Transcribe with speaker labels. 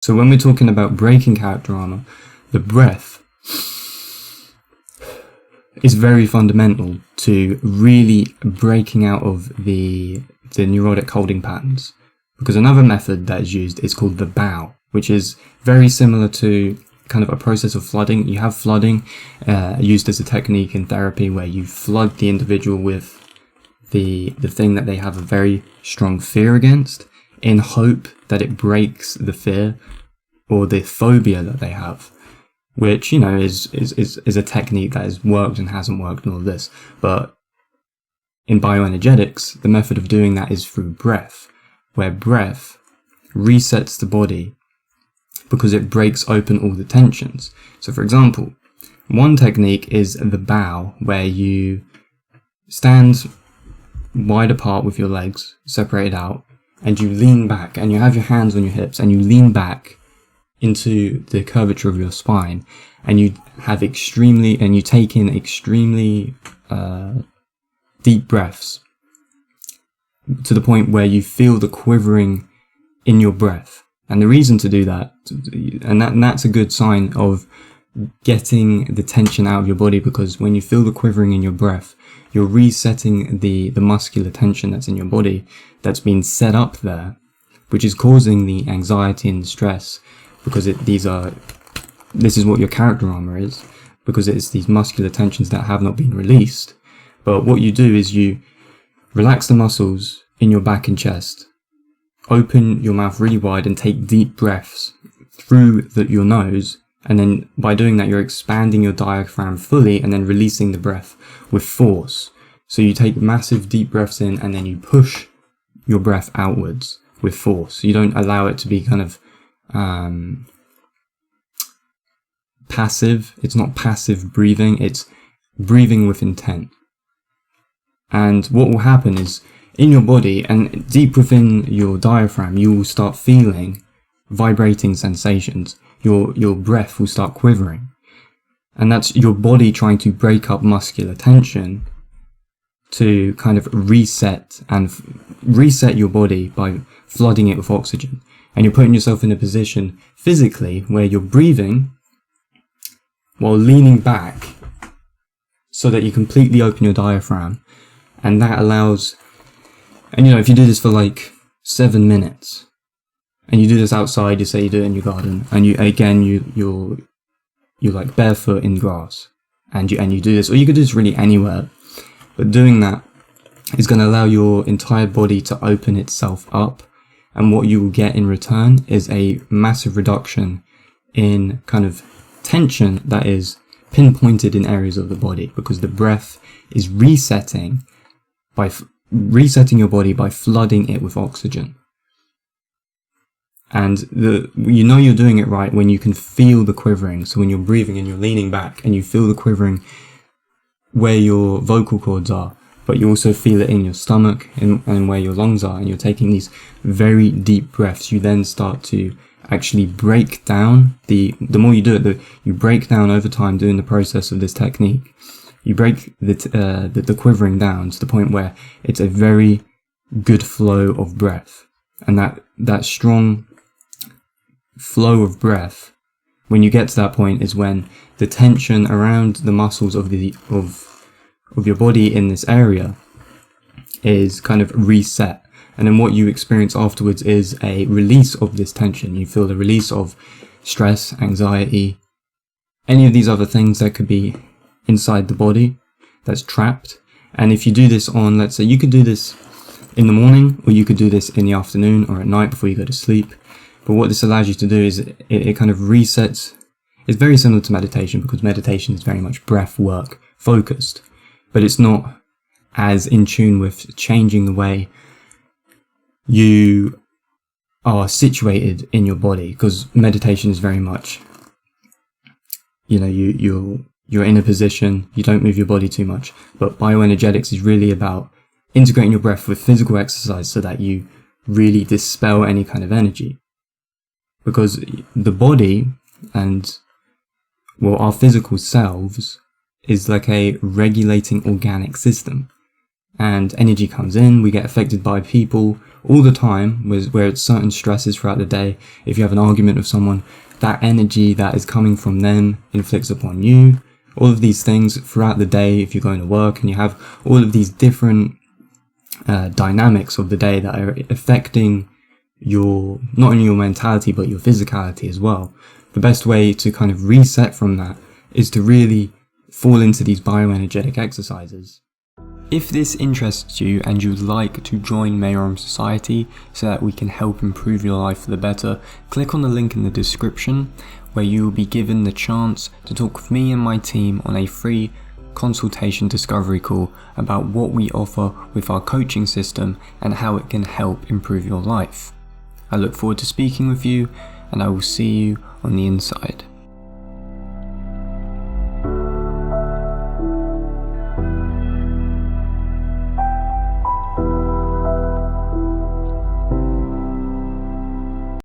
Speaker 1: So when we're talking about breaking character armor, the breath is very fundamental to really breaking out of the neurotic holding patterns. Because another method that is used is called the bow, which is very similar to kind of a process of flooding. You have flooding used as a technique in therapy where you flood the individual with the thing that they have a very strong fear against, in hope that it breaks the fear or the phobia that they have, which, you know, is a technique that has worked and hasn't worked and all of this. But in bioenergetics, the method of doing that is through breath, where breath resets the body because it breaks open all the tensions. So for example, one technique is the bow, where you stand wide apart with your legs separated out, and you lean back, and you have your hands on your hips, and you lean back into the curvature of your spine, and you take in extremely deep breaths to the point where you feel the quivering in your breath. And the reason to do that, and that's a good sign of getting the tension out of your body, because when you feel the quivering in your breath, you're resetting the muscular tension that's in your body that's been set up there, which is causing the anxiety and the stress, because this is what your character armor is, because it's these muscular tensions that have not been released. But what you do is you relax the muscles in your back and chest, open your mouth really wide and take deep breaths through your nose. And then by doing that, you're expanding your diaphragm fully and then releasing the breath with force. So you take massive deep breaths in and then you push your breath outwards with force. You don't allow it to be kind of passive. It's not passive breathing. It's breathing with intent. And what will happen is, in your body and deep within your diaphragm, you will start feeling vibrating sensations. Your breath will start quivering. And that's your body trying to break up muscular tension to kind of reset your body by flooding it with oxygen. And you're putting yourself in a position physically where you're breathing while leaning back so that you completely open your diaphragm. And that allows, and you know, if you do this for like 7 minutes, and you do this outside, you say you do it in your garden, and you're like barefoot in grass, and you do this, or you could do this really anywhere, but doing that is going to allow your entire body to open itself up, and what you will get in return is a massive reduction in kind of tension that is pinpointed in areas of the body, because the breath is resetting your body by flooding it with oxygen. And you're doing it right when you can feel the quivering. So when you're breathing and you're leaning back and you feel the quivering where your vocal cords are, but you also feel it in your stomach and where your lungs are, and you're taking these very deep breaths, you then start to actually break down the more you do it, you break down over time doing the process of this technique. You break the quivering down to the point where it's a very good flow of breath. And that strong flow of breath, when you get to that point, is when the tension around the muscles of your body in this area is kind of reset. And then what you experience afterwards is a release of this tension. You feel the release of stress, anxiety, any of these other things that could be inside the body that's trapped. And if you do this on, let's say, you could do this in the morning, or you could do this in the afternoon or at night before you go to sleep. But what this allows you to do is it kind of resets. It's very similar to meditation, because meditation is very much breath work focused, but it's not as in tune with changing the way you are situated in your body, because meditation is very much, you're in a position, you don't move your body too much. But bioenergetics is really about integrating your breath with physical exercise so that you really dispel any kind of energy. Because the body and, our physical selves is like a regulating organic system. and energy comes in. We get affected by people all the time, where it's certain stresses throughout the day. If you have an argument with someone, that energy that is coming from them inflicts upon you. All of these things throughout the day, if you're going to work and you have all of these different dynamics of the day that are affecting not only your mentality but your physicality as well. The best way to kind of reset from that is to really fall into these bioenergetic exercises. If this interests you and you'd like to join Mayrom Society so that we can help improve your life for the better, click on the link in the description where you will be given the chance to talk with me and my team on a free consultation discovery call about what we offer with our coaching system and how it can help improve your life. I look forward to speaking with you, and I will see you on the inside.